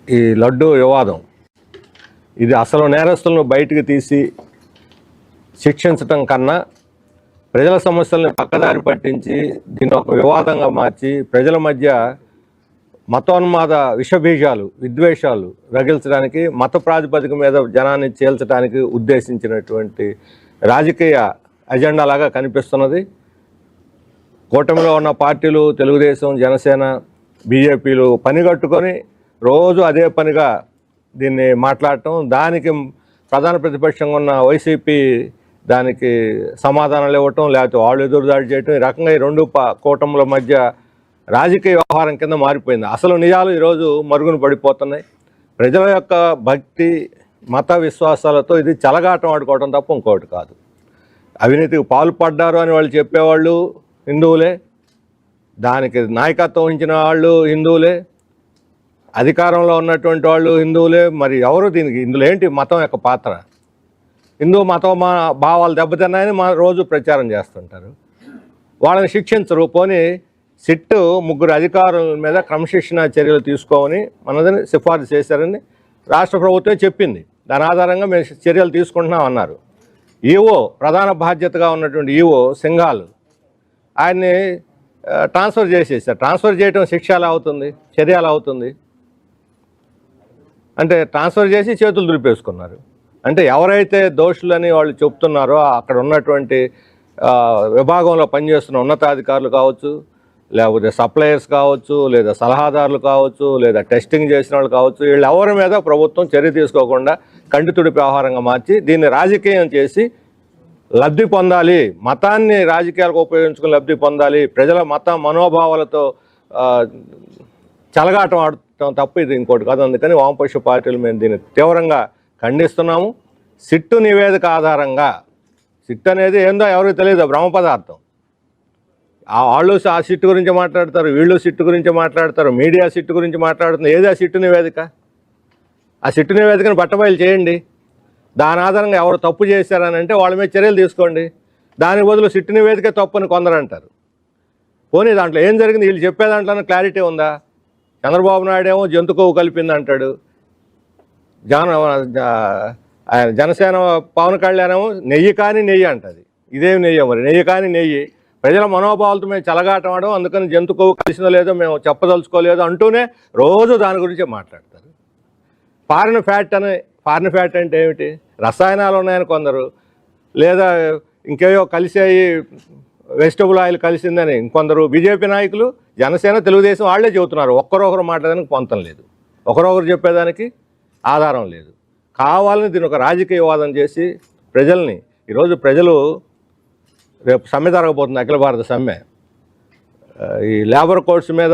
ఈ లడ్డు వివాదం ఇది అసలు నేరస్తులను బయటికి తీసి శిక్షించటం కన్నా ప్రజల సమస్యలను పక్కదారి పట్టించి దీన్ని ఒక వివాదంగా మార్చి ప్రజల మధ్య మతోన్మాద విషబీజాలు విద్వేషాలు రగిల్చడానికి మత ప్రాతిపదిక మీద జనాన్ని చేల్చడానికి ఉద్దేశించినటువంటి రాజకీయ అజెండా లాగా కనిపిస్తున్నది. కూటమిలో ఉన్న పార్టీలు తెలుగుదేశం, జనసేన, బీజేపీలు పనిగట్టుకొని రోజు అదే పనిగా దీన్ని మాట్లాడటం, దానికి ప్రధాన ప్రతిపక్షంగా ఉన్న వైసీపీ దానికి సమాధానాలు ఇవ్వటం, లేకపోతే వాళ్ళు ఎదురుదాడి చేయటం, ఈ రకంగా ఈ రెండు కూటముల మధ్య రాజకీయ వ్యవహారం కింద మారిపోయింది. అసలు నిజాలు ఈరోజు మరుగున పడిపోతున్నాయి. ప్రజల యొక్క భక్తి మత విశ్వాసాలతో ఇది చెలగాటం ఆడుకోవడం తప్ప ఇంకోటి కాదు. అవినీతికి పాల్పడ్డారు అని వాళ్ళు చెప్పేవాళ్ళు హిందువులే, దానికి నాయకత్వం వహించిన వాళ్ళు హిందువులే, అధికారంలో ఉన్నటువంటి వాళ్ళు హిందువులే. మరి ఎవరు దీనికి ఇందులో ఏంటి మతం యొక్క పాత్ర? హిందూ మతం భావాలు దెబ్బతిన్నాయని రోజు ప్రచారం చేస్తుంటారు. వాళ్ళని శిక్షించరు. పోనీ సిట్టు 3 అధికారుల మీద క్రమశిక్షణ చర్యలు తీసుకోమని మనదని సిఫార్సు చేశారని రాష్ట్ర ప్రభుత్వం చెప్పింది. దాని ఆధారంగా మేము చర్యలు తీసుకుంటున్నాం అన్నారు. ఈవో ప్రధాన బాధ్యతగా ఉన్నటువంటి ఈవో సింఘాల్ ఆయన్ని ట్రాన్స్ఫర్ చేసేసారు. ట్రాన్స్ఫర్ చేయడం శిక్ష ఎలా అవుతుంది, చర్య ఎలా అవుతుంది? అంటే ట్రాన్స్ఫర్ చేసి చేతులు దులిపేసుకున్నారు. అంటే ఎవరైతే దోషులని వాళ్ళు చెప్తున్నారో అక్కడ ఉన్నటువంటి విభాగంలో పనిచేస్తున్న ఉన్నతాధికారులు కావచ్చు, లేకపోతే సప్లయర్స్ కావచ్చు, లేదా సలహాదారులు కావచ్చు, లేదా టెస్టింగ్ చేసిన వాళ్ళు కావచ్చు, వీళ్ళు ఎవరి మీద ప్రభుత్వం చర్య తీసుకోకుండా కంటితుడిపి వ్యవహారంగా మార్చి దీన్ని రాజకీయం చేసి లబ్ధి పొందాలి, మతాన్ని రాజకీయాలకు ఉపయోగించుకుని లబ్ధి పొందాలి, ప్రజల మత మనోభావాలతో చెలగాటం ఆడటం తప్ప ఇది ఇంకోటి కాదు. అందుకని వామపక్ష పార్టీలు మేము దీన్ని తీవ్రంగా ఖండిస్తున్నాము. సిట్టు నివేదిక ఆధారంగా, సిట్టు అనేది ఏందో ఎవరికి తెలియదు, బ్రహ్మ పదార్థం. వాళ్ళు ఆ సిట్టు గురించి మాట్లాడతారు, వీళ్ళు సిట్టు గురించి మాట్లాడతారు, మీడియా సిట్టు గురించి మాట్లాడుతుంది. ఏది ఆ సిట్టు నివేదిక? ఆ సిట్టు నివేదికను బట్టబయలు చేయండి. దాని ఆధారంగా ఎవరు తప్పు చేశారని అంటే వాళ్ళ మీద చర్యలు తీసుకోండి. దానికి బదులు సిట్టు నివేదిక తప్పు అని కొందరు అంటారు. పోనీ దాంట్లో ఏం జరిగింది వీళ్ళు చెప్పే దాంట్లోనే క్లారిటీ ఉందా? చంద్రబాబు నాయుడు ఏమో జంతు కొవ్వు కలిపింది అంటాడు, జనసేన పవన్ కళ్యాణ్ ఏమో నెయ్యి కాని నెయ్యి అంటది. ఇదేమి నెయ్యి? మరి నెయ్యి కాని నెయ్యి ప్రజల మనోభావాలతో మేము చెలగాటం ఆడడం, అందుకని జంతు కొవ్వు కలిసినో లేదో మేము చెప్పదలుచుకోలేదు అంటూనే రోజు దాని గురించే మాట్లాడతారు. ఫారిన్ ఫ్యాట్ అంటే ఏమిటి? రసాయనాలు ఉన్నాయని కొందరు, లేదా ఇంకేయో కలిసాయి వెజిటబుల్ ఆయిల్ కలిసిందని ఇంకొందరు. బీజేపీ నాయకులు, జనసేన, తెలుగుదేశం వాళ్ళే చెబుతున్నారు. ఒకరు మాట్లాడడానికి పొంతం లేదు, ఒకరొకరు చెప్పేదానికి ఆధారం లేదు. కావాలని దీని ఒక రాజకీయ వాదం చేసి ప్రజల్ని, ఈరోజు ప్రజలు రేపు సమ్మె జరగబోతుంది, అఖిల భారత సమ్మె. ఈ లేబర్ కోడ్స్ మీద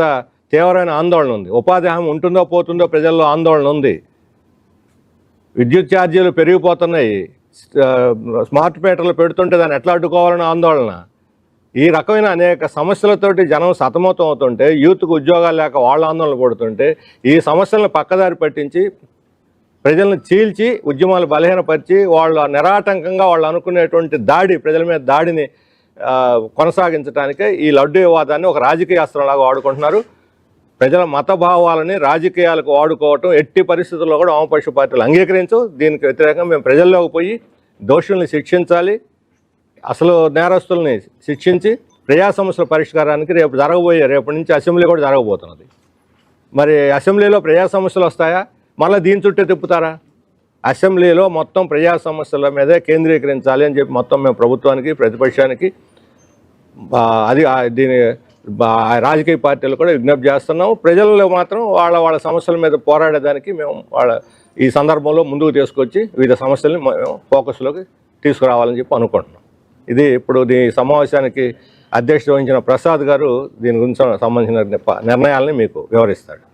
తీవ్రమైన ఆందోళన ఉంది. ఉపాధి హామీ ఉంటుందో పోతుందో ప్రజల్లో ఆందోళన ఉంది. విద్యుత్ ఛార్జీలు పెరిగిపోతున్నాయి. స్మార్ట్ మీటర్లు పెడుతుంటే దాన్ని ఎట్లా అడ్డుకోవాలని ఆందోళన. ఈ రకమైన అనేక సమస్యలతోటి జనం సతమతం అవుతుంటే, యూత్కు ఉద్యోగాలు లేక వాళ్ళ ఆందోళన పడుతుంటే, ఈ సమస్యలను పక్కదారి పట్టించి ప్రజలను చీల్చి ఉద్యమాలు బలహీనపరిచి వాళ్ళు నిరాటంకంగా వాళ్ళు అనుకునేటువంటి ప్రజల మీద దాడిని కొనసాగించడానికే ఈ లడ్డు వివాదాన్ని ఒక రాజకీయ అస్త్రంలాగా వాడుకుంటున్నారు. ప్రజల మత భావాలని రాజకీయాలకు వాడుకోవటం ఎట్టి పరిస్థితుల్లో కూడా వామపక్ష పార్టీలు అంగీకరించవు. దీనికి వ్యతిరేకంగా మేము ప్రజల్లోకి పోయి దోషుల్ని శిక్షించాలి, అసలు నేరస్తుల్ని శిక్షించి ప్రజా సమస్యల పరిష్కారానికి రేపటి నుంచి అసెంబ్లీ కూడా జరగబోతున్నది. మరి అసెంబ్లీలో ప్రజా సమస్యలు వస్తాయా? మళ్ళీ దీని చుట్టే తిప్పుతారా? అసెంబ్లీలో మొత్తం ప్రజా సమస్యల మీదే కేంద్రీకరించాలి అని చెప్పి మొత్తం మేము ప్రభుత్వానికి, ప్రతిపక్షానికి, దీని రాజకీయ పార్టీలు కూడా విజ్ఞప్తి చేస్తున్నాము. ప్రజల్లో మాత్రం వాళ్ళ సమస్యల మీద పోరాడేదానికి మేము ఈ సందర్భంలో ముందుకు తీసుకొచ్చి వివిధ సమస్యల్ని మేము ఫోకస్లోకి తీసుకురావాలని చెప్పి అనుకుంటున్నాం. ఇది ఇప్పుడు ఈ సమావేశానికి అధ్యక్షత వహించిన ప్రసాద్ గారు దీని గురించి సంబంధించిన నిర్ణయాలని మీకు వివరిస్తాడు.